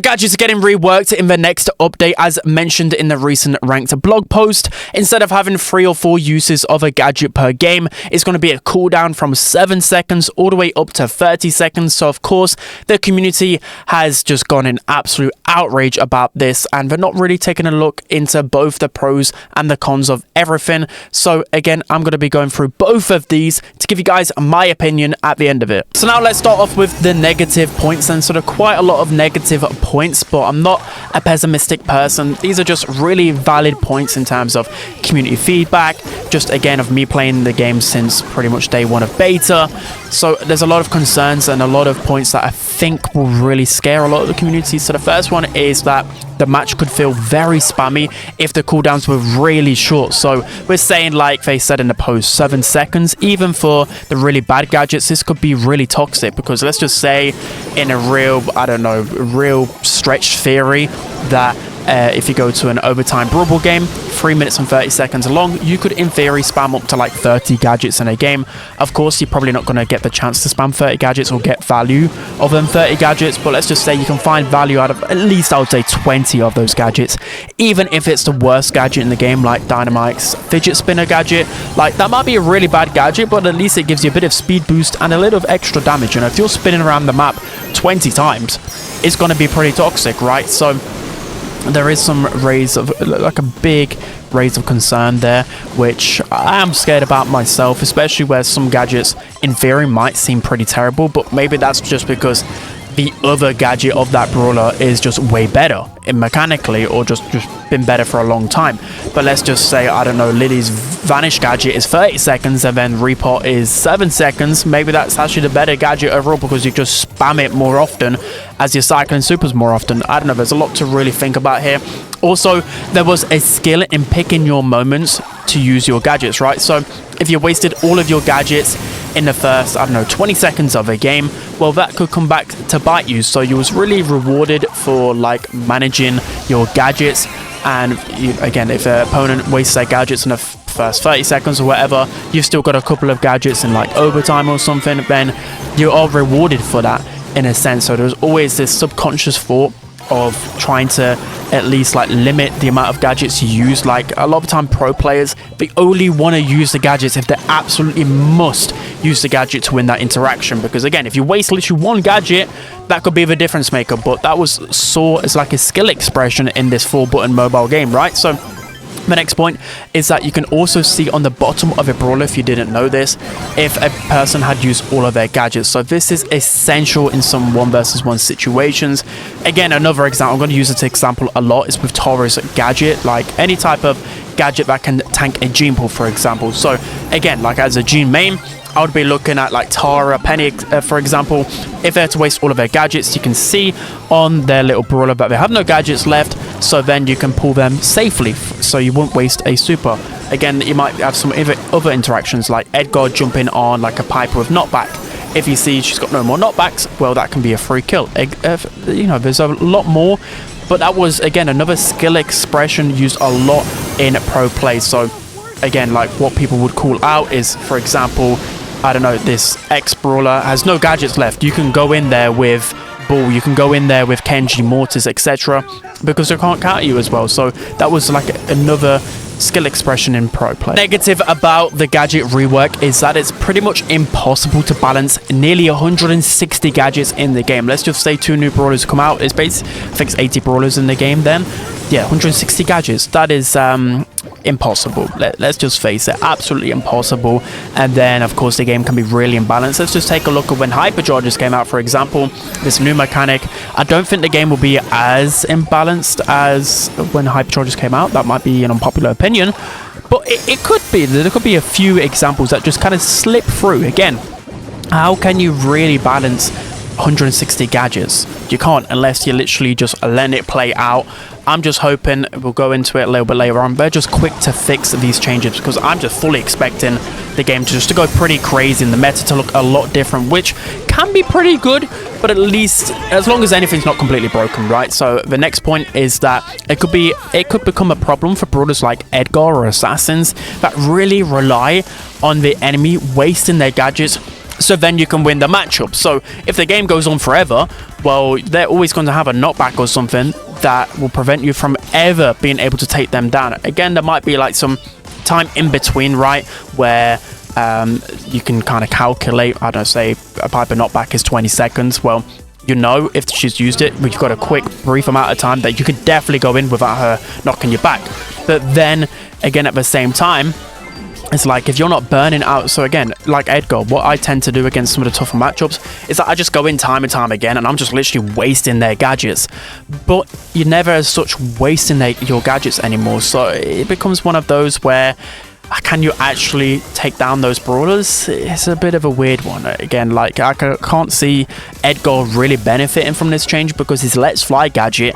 gadgets are getting reworked in the next update, as mentioned in the recent ranked blog post. Instead of having 3 or 4 uses of a gadget per game, it's going to be a cooldown from 7 seconds all the way up to 30 seconds. So of course, the community has just gone in absolute outrage about this, and they're not really taking a look into both the pros and the cons of everything. So again, I'm going to be going through both of these to give you guys my opinion at the end of it. So now let's start off with the negative points, and sort of quite a lot of negative points, but I'm not a pessimistic person. These are just really valid points in terms of community feedback, just again of me playing the game since pretty much day 1 of beta. So there's a lot of concerns and a lot of points that I think will really scare a lot of the community. So the first one is that the match could feel very spammy if the cooldowns were really short. So we're saying, like they said in the post, 7 seconds. Even for the really bad gadgets, this could be really toxic, because let's just say in a real, I don't know, real stretched theory that if you go to an overtime Brawl game, 3 minutes and 30 seconds long, you could in theory spam up to like 30 gadgets in a game. Of course, you're probably not going to get the chance to spam 30 gadgets or get value of them 30 gadgets, but let's just say you can find value out of at least, I would say, 20 of those gadgets. Even if it's the worst gadget in the game, like Dynamite's fidget spinner gadget, like that might be a really bad gadget, but at least it gives you a bit of speed boost and a little of extra damage. And if you're spinning around the map 20 times, it's going to be pretty toxic, right? So there is some raise of, like a big raise of concern there, which I am scared about myself, especially where some gadgets in theory might seem pretty terrible, but maybe that's just because the other gadget of that brawler is just way better in mechanically, or just been better for a long time. But let's just say, I don't know, Lily's Vanish gadget is 30 seconds and then Repot is 7 seconds. Maybe that's actually the better gadget overall, because you just spam it more often as you're cycling supers more often. I don't know, there's a lot to really think about here. Also, there was a skill in picking your moments to use your gadgets, right? So if you wasted all of your gadgets in the first, I don't know, 20 seconds of a game, well, that could come back to bite you. So you was really rewarded for like managing your gadgets. And again, if an opponent wastes their gadgets in the first 30 seconds or whatever, you've still got a couple of gadgets in like overtime or something, then you are rewarded for that in a sense. So there's always this subconscious thought of trying to at least like limit the amount of gadgets you use. Like a lot of the time, pro players, they only want to use the gadgets if they absolutely must use the gadget to win that interaction, because again, if you waste literally one gadget, that could be the difference maker. But that was saw as like a skill expression in this 4-button mobile game, right? So the next point is that you can also see on the bottom of a brawler, if you didn't know this, if a person had used all of their gadgets. So this is essential in some 1 versus 1 situations. Again, another example, I'm going to use this example a lot, is with Tara's gadget, like any type of gadget that can tank a gene pool, for example. So again, like as a gene main, I would be looking at like Tara, Penny, for example. If they had to waste all of their gadgets, you can see on their little brawler that they have no gadgets left, so then you can pull them safely, so you won't waste a super. Again, you might have some other interactions like Edgar jumping on like a Piper with knockback. If you see she's got no more knockbacks, well, that can be a free kill. You know, there's a lot more, but that was, again, another skill expression used a lot in pro play. So again, like what people would call out is, for example, I don't know, this ex-brawler has no gadgets left. You can go in there with Bull, you can go in there with Kenji, Mortis, etc., because they can't counter you as well. So that was like another skill expression in pro play. Negative about the gadget rework is that it's pretty much impossible to balance nearly 160 gadgets in the game. Let's just say 2 new brawlers come out. It's basically, I think it's 80 brawlers in the game then. Yeah, 160 gadgets. That is impossible. Let's just face it, absolutely impossible. And then of course the game can be really imbalanced. Let's just take a look at when Hyperchargers came out, for example, this new mechanic. I don't think the game will be as imbalanced as when Hyperchargers came out. That might be an unpopular opinion, but it could be. There could be a few examples that just kind of slip through. Again, how can you really balance 160 gadgets? You can't, unless you literally just let it play out. I'm just hoping, we'll go into it a little bit later on, they're just quick to fix these changes, because I'm just fully expecting the game to go pretty crazy and the meta to look a lot different, which can be pretty good, but at least as long as anything's not completely broken, right? So the next point is that it could become a problem for brawlers like Edgar or Assassins that really rely on the enemy wasting their gadgets so then you can win the matchup. So if the game goes on forever, well, they're always going to have a knockback or something that will prevent you from ever being able to take them down. Again, there might be like some time in between, right, where you can kind of calculate, I don't know, say a Piper knockback is 20 seconds. Well, you know, if she's used it, you've got a quick, brief amount of time that you could definitely go in without her knocking you back. But then, again, at the same time, it's like if you're not burning out. So again, like Edgar, what I tend to do against some of the tougher matchups is that I just go in time and time again, and I'm just literally wasting their gadgets. But you're never as such wasting your gadgets anymore. So it becomes one of those where, can you actually take down those brawlers? It's a bit of a weird one. Again, like I can't see Edgar really benefiting from this change, because his Let's Fly gadget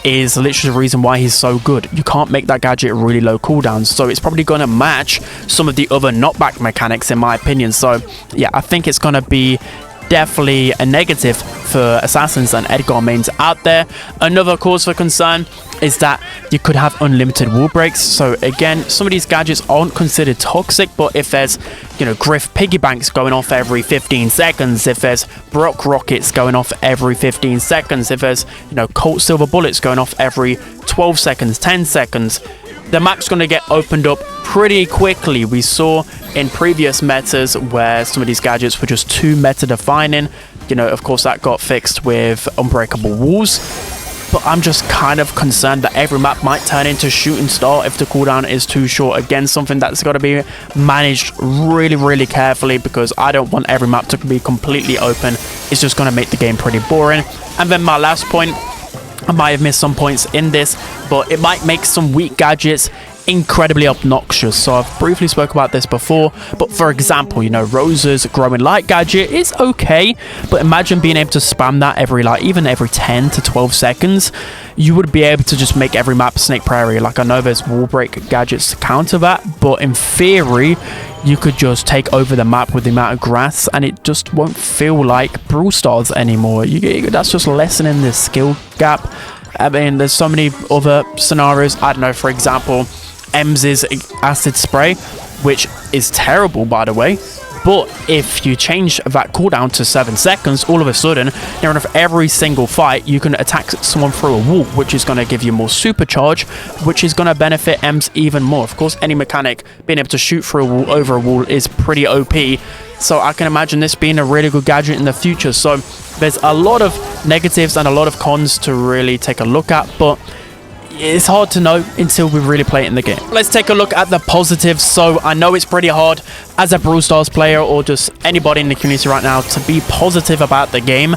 is literally the reason why he's so good. You can't make that gadget really low cooldowns, so it's probably going to match some of the other knockback mechanics, in my opinion. So yeah, I think it's going to be definitely a negative for assassins and Edgar mains out there. Another cause for concern is that you could have unlimited wall breaks. So again, some of these gadgets aren't considered toxic, but if there's, you know, Griff piggy banks going off every 15 seconds, if there's Brock rockets going off every 15 seconds, if there's, you know, Colt silver bullets going off every 12 seconds, 10 seconds, the map's going to get opened up pretty quickly. We saw in previous metas where some of these gadgets were just too meta defining. You know, of course, that got fixed with unbreakable walls. But I'm just kind of concerned that every map might turn into shooting star if the cooldown is too short. Again, something that's got to be managed really, really carefully, because I don't want every map to be completely open. It's just going to make the game pretty boring. And then my last point, I might have missed some points in this, but it might make some weak gadgets incredibly obnoxious. So I've briefly spoke about this before, but for example, you know, Rosa's growing light gadget is okay, but imagine being able to spam that even every 10 to 12 seconds. You would be able to just make every map Snake Prairie. Like, I know there's wall break gadgets to counter that, but in theory you could just take over the map with the amount of grass, and it just won't feel like Brawl Stars anymore. That's just lessening the skill gap. I mean, there's so many other scenarios. I don't know, for example, Ems's acid spray, which is terrible, by the way, but if you change that cooldown to 7 seconds, all of a sudden, near enough every single fight, you can attack someone through a wall, which is going to give you more supercharge, which is going to benefit Ems even more. Of course, any mechanic being able to shoot through a wall, over a wall, is pretty OP, so I can imagine this being a really good gadget in the future. So there's a lot of negatives and a lot of cons to really take a look at, but it's hard to know until we really play it in the game. Let's take a look at the positives. So I know it's pretty hard as a Brawl Stars player, or just anybody in the community right now, to be positive about the game,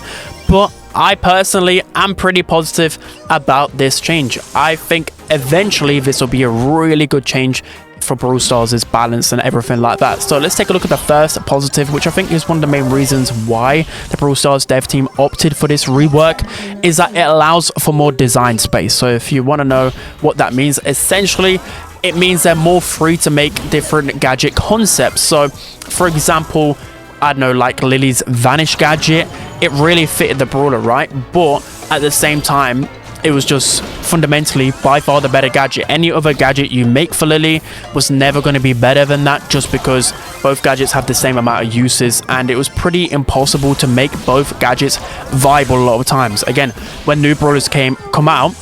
but I personally am pretty positive about this change. I think eventually this will be a really good change for Brawl Stars' balance and everything like that. So let's take a look at the first positive, which I think is one of the main reasons why the Brawl Stars dev team opted for this rework, is that it allows for more design space. So if you want to know what that means, essentially it means they're more free to make different gadget concepts. So for example, I don't know, like Lily's Vanish gadget, it really fitted the brawler, right? But at the same time, it was just fundamentally by far the better gadget. Any other gadget you make for Lily was never going to be better than that, just because both gadgets have the same amount of uses, and it was pretty impossible to make both gadgets viable a lot of times. Again, when new brawlers come out,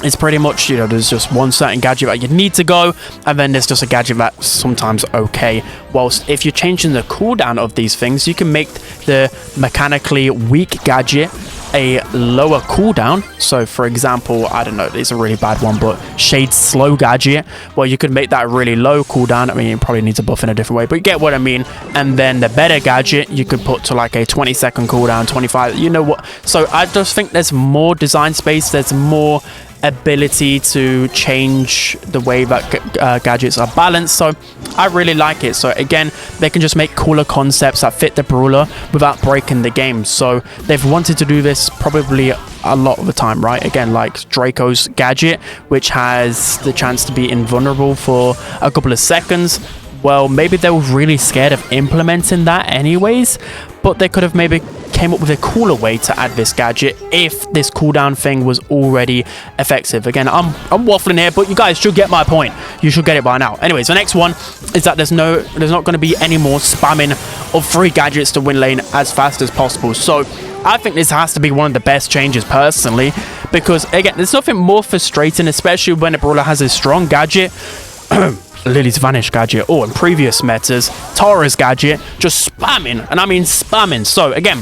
it's pretty much, you know, there's just one certain gadget that you need to go, and then there's just a gadget that's sometimes okay. Whilst if you're changing the cooldown of these things, you can make the mechanically weak gadget a lower cooldown. So for example, I don't know, it's a really bad one, but Shade's slow gadget, well, you could make that really low cooldown. I mean, you probably need to buff in a different way, but you get what I mean. And then the better gadget you could put to like a 20-second cooldown, 25, you know what. So I just think there's more design space, there's more ability to change the way that gadgets are balanced. So I really like it. So again, they can just make cooler concepts that fit the brawler without breaking the game. So they've wanted to do this probably a lot of the time, right? Again, like Draco's gadget, which has the chance to be invulnerable for a couple of seconds. Well, maybe they were really scared of implementing that anyways, but they could have maybe came up with a cooler way to add this gadget if this cooldown thing was already effective. Again, I'm waffling here, but you guys should get my point. You should get it by now. Anyways, the next one is that there's not going to be any more spamming of free gadgets to win lane as fast as possible. So I think this has to be one of the best changes personally, because again, there's nothing more frustrating, especially when a brawler has a strong gadget. Lily's Vanish gadget, or in previous metas, Tara's gadget, just spamming, and I mean spamming. So again,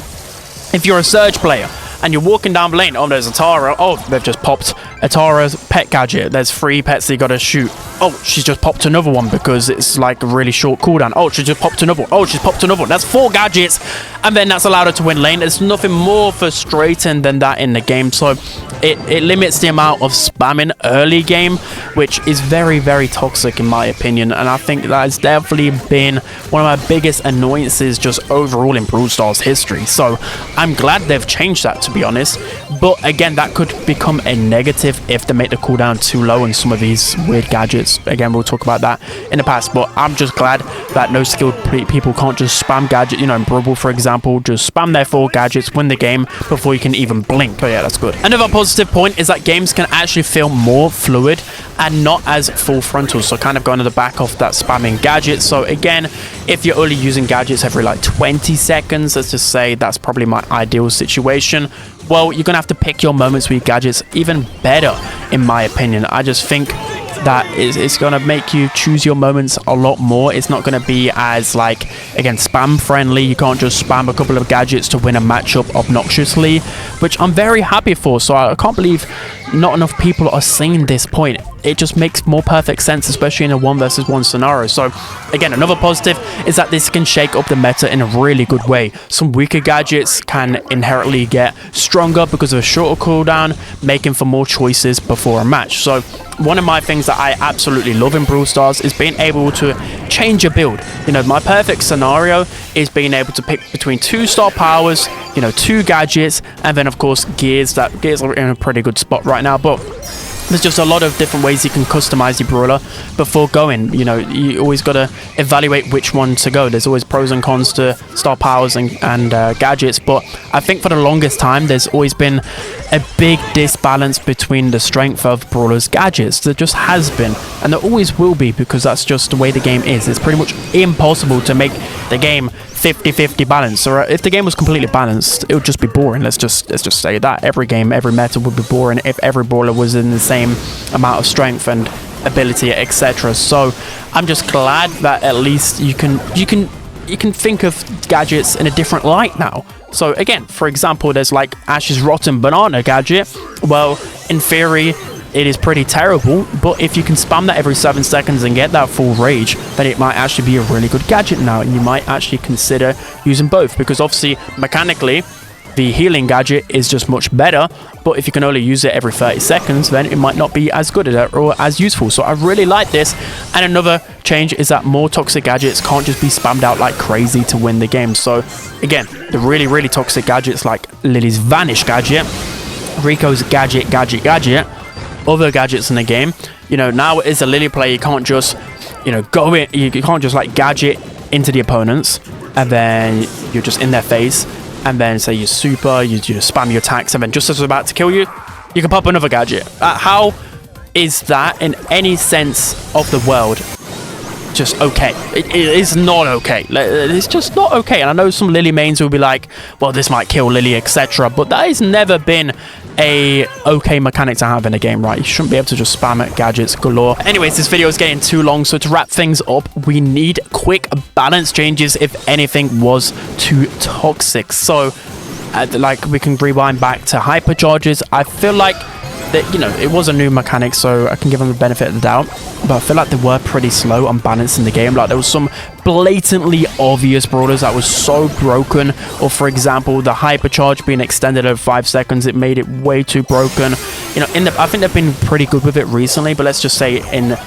if you're a Surge player and you're walking down the lane, oh, there's a Tara, oh, they've just popped a Tara's pet gadget, there's 3 pets that you gotta shoot, oh, she's just popped another one because it's like a really short cooldown, oh, she just popped another one, oh, she's popped another one, that's 4 gadgets, and then that's allowed her to win lane. There's nothing more frustrating than that in the game. So it limits the amount of spamming early game, which is very, very toxic in my opinion, and I think that has definitely been one of my biggest annoyances just overall in Brawl Stars history. So I'm glad they've changed that, to be honest, but again, that could become a negative if they make the cooldown too low on some of these weird gadgets. Again, we'll talk about that in the past, but I'm just glad that no skilled people can't just spam gadget, you know, in Brawl, for example, just spam their 4 gadgets, win the game before you can even blink. Oh yeah, that's good. Another positive point is that games can actually feel more fluid and not as full frontal, so kind of going to the back of that spamming gadget. So again, if you're only using gadgets every like 20 seconds, let's just say that's probably my ideal situation, well, you're gonna have to pick your moments with gadgets even better, in my opinion. I just think that it's going to make you choose your moments a lot more. It's not going to be as, like, again, spam friendly. You can't just spam a couple of gadgets to win a matchup obnoxiously, which I'm very happy for. So I can't believe not enough people are seeing this point. It just makes more perfect sense, especially in a 1 versus 1 scenario. So again, another positive is that this can shake up the meta in a really good way. Some weaker gadgets can inherently get stronger because of a shorter cooldown, making for more choices before a match. So one of my things that I absolutely love in Brawl Stars is being able to change a build. You know, my perfect scenario is being able to pick between 2 star powers, you know, 2 gadgets, and then of course gears. That gears are in a pretty good spot right now, but there's just a lot of different ways you can customize your brawler before going. You know, you always got to evaluate which one to go. There's always pros and cons to star powers and gadgets, but I think for the longest time there's always been a big disbalance between the strength of brawlers' gadgets. There just has been, and there always will be, because that's just the way the game is. It's pretty much impossible to make the game 50-50 balance, or if the game was completely balanced, it would just be boring. Let's just say that every game, every meta would be boring if every brawler was in the same amount of strength and ability, etc. So I'm just glad that at least you can think of gadgets in a different light now. So again, for example, there's like Ash's Rotten Banana gadget. Well, in theory, it is pretty terrible, but if you can spam that every 7 seconds and get that full rage, then it might actually be a really good gadget now, and you might actually consider using both, because obviously mechanically the healing gadget is just much better, but if you can only use it every 30 seconds, then it might not be as good or as useful. So I really like this. And another change is that more toxic gadgets can't just be spammed out like crazy to win the game. So again, the really toxic gadgets like Lily's Vanish gadget, Rico's gadget, other gadgets in the game, you know, now as a Lily player, you can't just, you know, go in, you can't just like gadget into the opponents and then you're just in their face, and then say you super, you just spam your attacks, and then just as it's about to kill you, you can pop another gadget. How is that in any sense of the world just okay? It is not okay. It's just not okay. And I know some Lily mains will be like, well, this might kill Lily, etc. But that has never been a okay mechanic to have in a game, right? You shouldn't be able to just spam it, gadgets galore. Anyways, this video is getting too long, so to wrap things up, we need quick balance changes if anything was too toxic. So like we can rewind back to hypercharges. I feel like that, you know, it was a new mechanic, so I can give them the benefit of the doubt, but I feel like they were pretty slow on balance in the game. Like there was some blatantly obvious brawlers that was so broken, or for example the hypercharge being extended over 5 seconds, it made it way too broken. You know, I think they've been pretty good with it recently, but let's just say in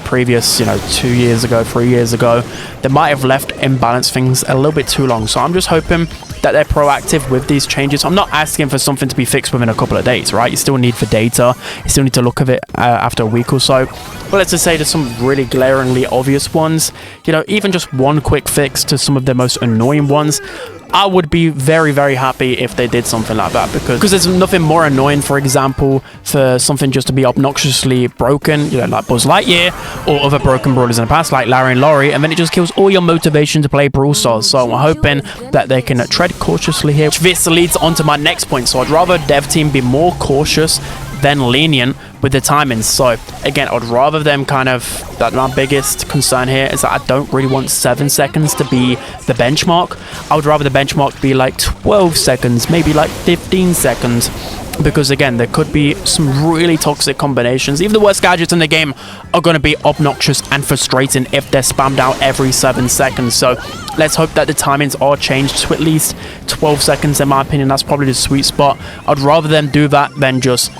previous, you know, 2 years ago, 3 years ago, they might have left imbalanced things a little bit too long. So I'm just hoping that they're proactive with these changes. I'm not asking for something to be fixed within a couple of days, right? You still need for data, you still need to look at it after a week or so. But let's just say there's some really glaringly obvious ones, you know, even just one quick fix to some of the most annoying ones. I would be very, very happy if they did something like that, because there's nothing more annoying, for example, for something just to be obnoxiously broken, you know, like Buzz Lightyear or other broken brawlers in the past, like Larry and Laurie, and then it just kills all your motivation to play Brawl Stars. So I'm hoping that they can tread cautiously here. This leads on to my next point. So I'd rather dev team be more cautious than lenient with the timings. So again, I'd rather them kind of, that my biggest concern here is that I don't really want 7 seconds to be the benchmark. I would rather the benchmark be like 12 seconds, maybe like 15 seconds, because again, there could be some really toxic combinations. Even the worst gadgets in the game are going to be obnoxious and frustrating if they're spammed out every 7 seconds. So let's hope that the timings are changed to at least 12 seconds. In my opinion, that's probably the sweet spot. I'd rather them do that than just,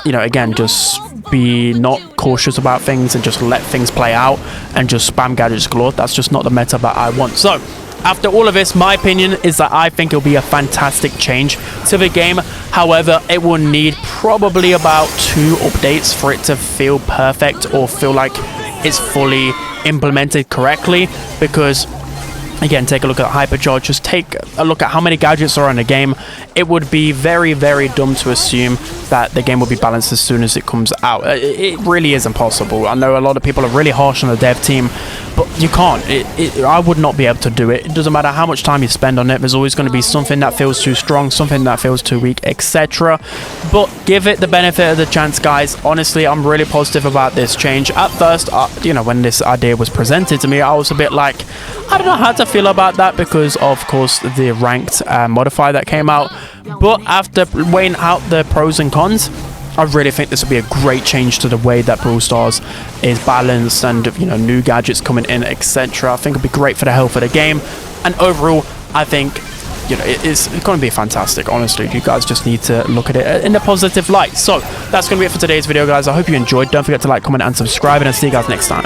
you know, again, just be not cautious about things and just let things play out and just spam gadgets galore. That's just not the meta that I want. So after all of this, my opinion is that I think it'll be a fantastic change to the game. However, it will need probably about 2 updates for it to feel perfect or feel like it's fully implemented correctly, because again, take a look at Hypercharge, just take a look at how many gadgets are in the game. It would be very, very dumb to assume that the game will be balanced as soon as it comes out. It really is impossible. I know a lot of people are really harsh on the dev team, but you can't. I would not be able to do it. It doesn't matter how much time you spend on it. There's always going to be something that feels too strong, something that feels too weak, etc. But give it the benefit of the chance, guys. Honestly, I'm really positive about this change. At first, you know, when this idea was presented to me, I was a bit like, I don't know how to feel about that, because of course the ranked modifier that came out. But after weighing out the pros and cons, I really think this will be a great change to the way that Brawl Stars is balanced, and you know, new gadgets coming in, etc. I think it'll be great for the health of the game, and overall I think, you know, it's going to be fantastic. Honestly, you guys just need to look at it in a positive light. So that's going to be it for today's video, guys. I hope you enjoyed. Don't forget to like, comment and subscribe, and I'll see you guys next time.